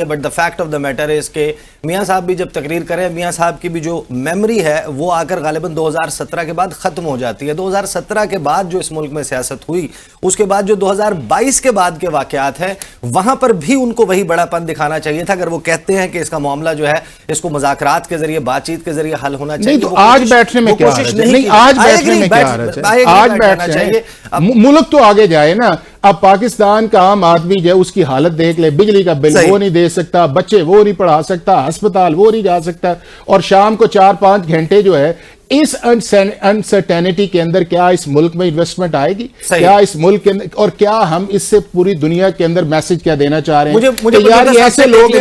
But the fact of the matter is کہ میاں صاحب بھی جب تقریر کریں، میاں صاحب کی بھی جو میموری ہے وہ آ کر غالباً 2017 کے بعد ختم ہو جاتی ہے. 2017 کے بعد جو اس ملک میں سیاست ہوئی، اس کے بعد جو 2022 کے بعد کے واقعات ہیں، وہاں پر بھی ان کو وہی بڑا پن دکھانا چاہیے تھا. اگر وہ کہتے ہیں کہ اس کا معاملہ جو ہے اس کو مذاکرات کے ذریعے، بات چیت کے ذریعے حل ہونا چاہیے، تو آج بیٹھنے میں کیا حرج ہے؟ نہیں، آج بیٹھنے میں کیا حرج ہے؟ آج بیٹھنا چاہیے. ملک تو آگے جائے نا. اب پاکستان کا عام آدمی جو ہے اس کی حالت دیکھ لے، بجلی کا بل وہ نہیں دے سکتا، بچے وہ نہیں پڑھا سکتا، ہسپتال وہ نہیں جا سکتا، اور شام کو 4-5 گھنٹے جو ہے اس انسرٹینٹی کے اندر کیا اس ملک میں انویسٹمنٹ آئے گی؟ کیا اس ملک کے اندر، اور کیا ہم اس سے پوری دنیا کے اندر میسج کیا دینا چاہ رہے ہیں کہ یار ایسے لوگ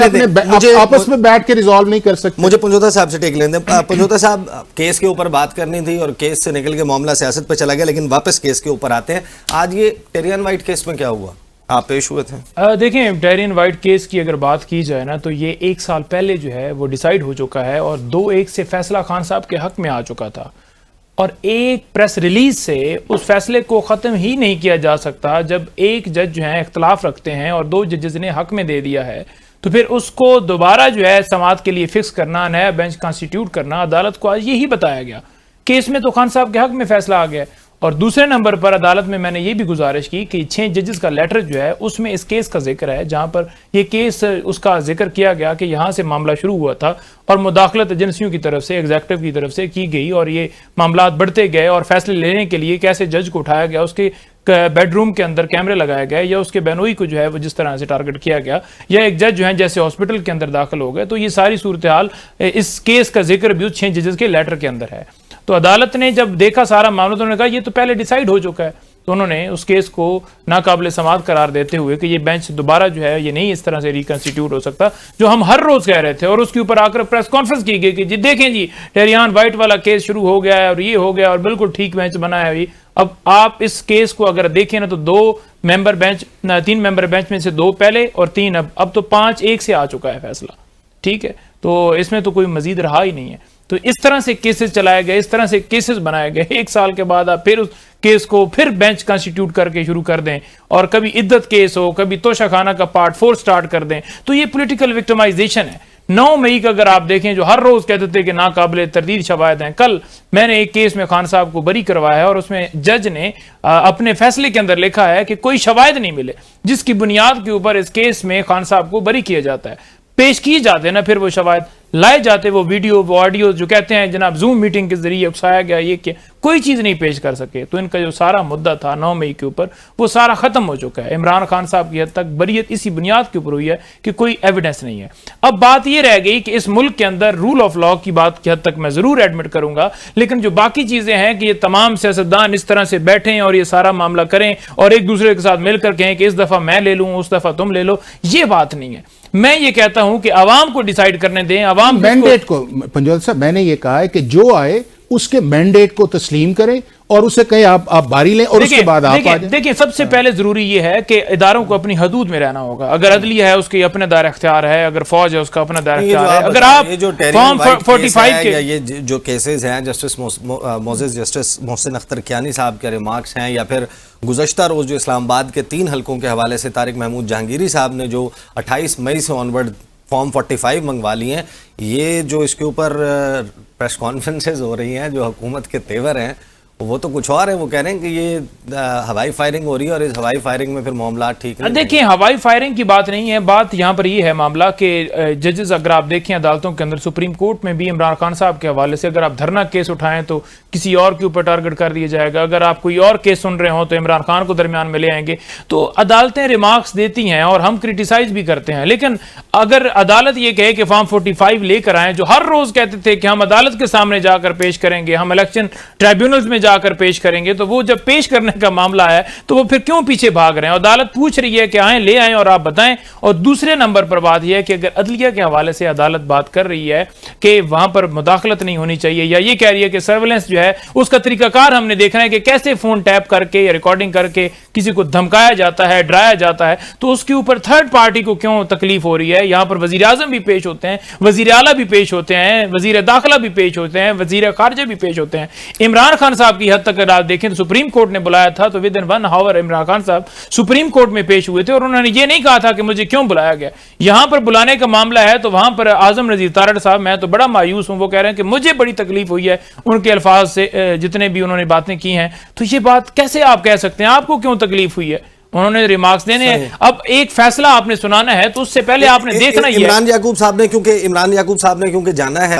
آپس میں بیٹھ کے ریزالو نہیں کر سکتے؟ مجھے پنجوتا صاحب سے ٹیک لیں دیں. پنجوتا صاحب، کیس کے اوپر بات کرنی تھی اور کیس سے نکل کے معاملہ سیاست پہ چلا گیا، لیکن واپس کیس کے اوپر آتے ہیں. آج یہ ٹیرین وائٹ کیس میں کیا ہوا؟ آپ پیش ہوئے تھے. دیکھیں، ٹیرین وائٹ کیس کی اگر بات کی جائے نا تو یہ 1 سال پہلے جو ہے وہ ڈیسائیڈ ہو چکا ہے اور 2-1 سے فیصلہ خان صاحب کے حق میں آ چکا تھا، اور ایک پریس ریلیز سے اس فیصلے کو ختم ہی نہیں کیا جا سکتا. جب ایک جج جو ہیں اختلاف رکھتے ہیں اور 2 ججز نے حق میں دے دیا ہے تو پھر اس کو دوبارہ جو ہے سماعت کے لیے فکس کرنا، نیا بینچ کانسٹیٹیوٹ کرنا. عدالت کو آج یہی بتایا گیا کہ اس میں تو خان صاحب کے حق میں فیصلہ آ گیا. اور دوسرے نمبر پر عدالت میں نے یہ بھی گزارش کی کہ 6 ججز کا لیٹر جو ہے اس میں اس کیس کا ذکر ہے، جہاں پر یہ کیس اس کا ذکر کیا گیا کہ یہاں سے معاملہ شروع ہوا تھا اور مداخلت ایجنسیوں کی طرف سے، ایگزیکٹو کی طرف سے کی گئی، اور یہ معاملات بڑھتے گئے اور فیصلے لینے کے لیے کیسے جج کو اٹھایا گیا، اس کے بیڈ روم کے اندر کیمرے لگائے گئے، یا اس کے بینوئی کو جو ہے وہ جس طرح سے ٹارگٹ کیا گیا، یا ایک جج جو ہیں جیسے ہاسپٹل کے اندر داخل ہو گئے. تو یہ ساری صورتحال اس کیس کا ذکر بھی 6 ججز کے لیٹر کے اندر ہے. تو عدالت نے جب دیکھا سارا معاملہ تو انہوں نے کہا یہ تو پہلے ڈیسائیڈ ہو چکا ہے. تو انہوں نے اس کیس کو ناقابل سماعت قرار دیتے ہوئے کہ یہ بینچ دوبارہ جو ہے یہ نہیں اس طرح سے ریکنسٹیٹیوٹ ہو سکتا، جو ہم ہر روز کہہ رہے تھے. اور اس کے اوپر آ کر پریس کانفرنس کی گئی کہ جی دیکھیں جی ٹیرین وائٹ والا کیس شروع ہو گیا ہے اور یہ ہو گیا اور بالکل ٹھیک بینچ بنا ہے. اب آپ اس کیس کو اگر دیکھیں نا تو 3 ممبر بینچ میں سے 2 پہلے اور 3 اب تو 5-1 سے آ چکا ہے فیصلہ. ٹھیک ہے، تو اس میں تو کوئی مزید رہا ہی نہیں ہے. تو اس طرح سے کیسز چلائے گئے، اس طرح سے کیسز بنائے گئے. 1 سال کے بعد آپ پھر اس کیس کو پھر بینچ کانسٹیٹیوٹ کر کے شروع کر دیں، اور کبھی عدت کیس ہو، کبھی توشہ خانہ کا پارٹ 4 سٹارٹ کر دیں. تو یہ پولیٹیکل وکٹمائزیشن ہے. 9 مئی کا اگر آپ دیکھیں جو ہر روز کہتے تھے کہ ناقابل تردید شواہد ہیں، کل میں نے ایک کیس میں خان صاحب کو بری کروایا ہے اور اس میں جج نے اپنے فیصلے کے اندر لکھا ہے کہ کوئی شواہد نہیں ملے جس کی بنیاد کے اوپر اس کیس میں خان صاحب کو بری کیا جاتا ہے. پیش کی جاتے ہیں نا پھر وہ شواہد لائے جاتے، وہ ویڈیو وہ آڈیو جو کہتے ہیں جناب زوم میٹنگ کے ذریعے اکسایا گیا، یہ کہ کوئی چیز نہیں پیش کر سکے. تو ان کا جو سارا مدعا تھا 9 مئی کے اوپر وہ سارا ختم ہو چکا ہے. عمران خان صاحب کی حد تک بریت اسی بنیاد کے اوپر ہوئی ہے کہ کوئی ایویڈنس نہیں ہے. اب بات یہ رہ گئی کہ اس ملک کے اندر رول آف لا کی بات کی حد تک میں ضرور ایڈمٹ کروں گا، لیکن جو باقی چیزیں ہیں کہ یہ تمام سیاستدان اس طرح سے بیٹھیں اور یہ سارا معاملہ کریں اور ایک دوسرے کے ساتھ مل کر کہیں کہ اس دفعہ میں لے لوں اس دفعہ تم لے لو، یہ بات نہیں ہے. میں یہ کہتا ہوں کہ عوام کو ڈیسائیڈ کرنے دیں. عوام مینڈیٹ کو، پنجوتا صاحب میں نے یہ کہا ہے کہ جو آئے اس کے مینڈیٹ کو تسلیم کریں اور اسے کہیں آپ باری لیں اور اس کے بعد آپ آ جائیں. دیکھیں سب سے پہلے ضروری یہ ہے کہ اداروں کو اپنی حدود میں رہنا ہوگا. اگر عدلیہ ہے اس کے اپنے دائرہ اختیار ہے، اگر فوج ہے اس کا اپنا دائرہ اختیار ہے. اگر آپ فارم 45 کے یہ جو کیسز ہیں، جسٹس محسن اختر کیانی صاحب کے ریمارکس ہیں، یا پھر گزشتہ روز جو اسلام آباد کے 3 حلقوں کے حوالے سے طارق محمود جہانگیری صاحب نے جو 28 مئی سے آن ورڈ فارم 45 منگوا لی ہیں، یہ جو اس کے اوپر پریس کانفرنسز ہو رہی ہیں جو حکومت کے تیور ہیں، وہ تو کچھ اور ہے. وہ کہہ رہے ہیں کہ یہ ہوائی فائرنگ ہو رہی ہے اور اس ہوائی فائرنگ میں پھر معاملات ٹھیک نہیں. دیکھیں ہوائی فائرنگ کی بات نہیں ہے، بات یہاں پر یہ ہے معاملہ کہ ججز اگر آپ دیکھیں عدالتوں کے اندر، سپریم کورٹ میں بھی عمران خان صاحب کے حوالے سے اگر آپ دھرنا کیس اٹھائیں تو کسی اور کے اوپر ٹارگٹ کر دیا جائے گا. اگر آپ کوئی اور کیس سن رہے ہوں تو عمران خان کو درمیان میں لے آئیں گے. تو عدالتیں ریمارکس دیتی ہیں اور ہم کرٹیسائز بھی کرتے ہیں، لیکن اگر عدالت یہ کہے کہ فارم 45 لے کر آئیں، جو ہر روز کہتے تھے کہ ہم عدالت کے سامنے جا کر پیش کریں گے، ہم الیکشن ٹرائبیونلز میں جا کر پیش کریں گے، تو وہ جب پیش کرنے کا معاملہ ہے تو وہ پھر کیوں پیچھے بھاگ رہے ہیں؟ عدالت پوچھ رہی ہے کہ آئیں، لے آئیں اور آپ بتائیں. اور دوسرے نمبر پر بات یہ ہے کہ اگر عدلیہ کے حوالے سے عدالت بات کر رہی ہے کہ وہاں پر مداخلت نہیں ہونی چاہیے، یا یہ کہہ رہی ہے کہ سرویلنس جو ہے اس کا طریقہ کار ہم نے دیکھنا ہے کہ کیسے فون ٹیپ کر کے یا ریکارڈنگ کر کے کسی کو دھمکایا جاتا ہے، ڈرایا جاتا ہے، تو اس کے اوپر تھرڈ پارٹی کو کیوں تکلیف ہو رہی ہے؟ یہاں پر وزیر اعظم بھی پیش ہوتے ہیں، وزیر اعلیٰ بھی پیش ہوتے ہیں، وزیر داخلہ بھی پیش ہوتے ہیں، وزیر خارجہ بھی پیش ہوتے ہیں. عمران خان صاحب کی حد تک اگر آپ دیکھیں تو سپریم کورٹ نے بلایا تھا تو ود ان 1 آور عمران خان صاحب سپریم کورٹ میں پیش ہوئے تھے اور انہوں نے یہ نہیں کہا تھا کہ مجھے کیوں بلایا گیا. یہاں پر بلانے کا معاملہ ہے تو وہاں پر اعظم نذیر تارڑ صاحب میں تو بڑا مایوس ہوں. وہ کہہ رہے ہیں کہ مجھے بڑی تکلیف ہوئی ہے ان کے الفاظ سے, جتنے بھی انہوں نے باتیں کی ہیں. تو یہ بات کیسے آپ کہہ سکتے ہیں؟ آپ کو کیوں تکلیف ہوئی ہے؟ انہوں نے ریمارکس دینے ہیں. اب ایک فیصلہ آپ نے سنانا ہے تو اس سے پہلے آپ نے دیکھنا یہ عمران یعقوب صاحب نے کیونکہ جانا ہے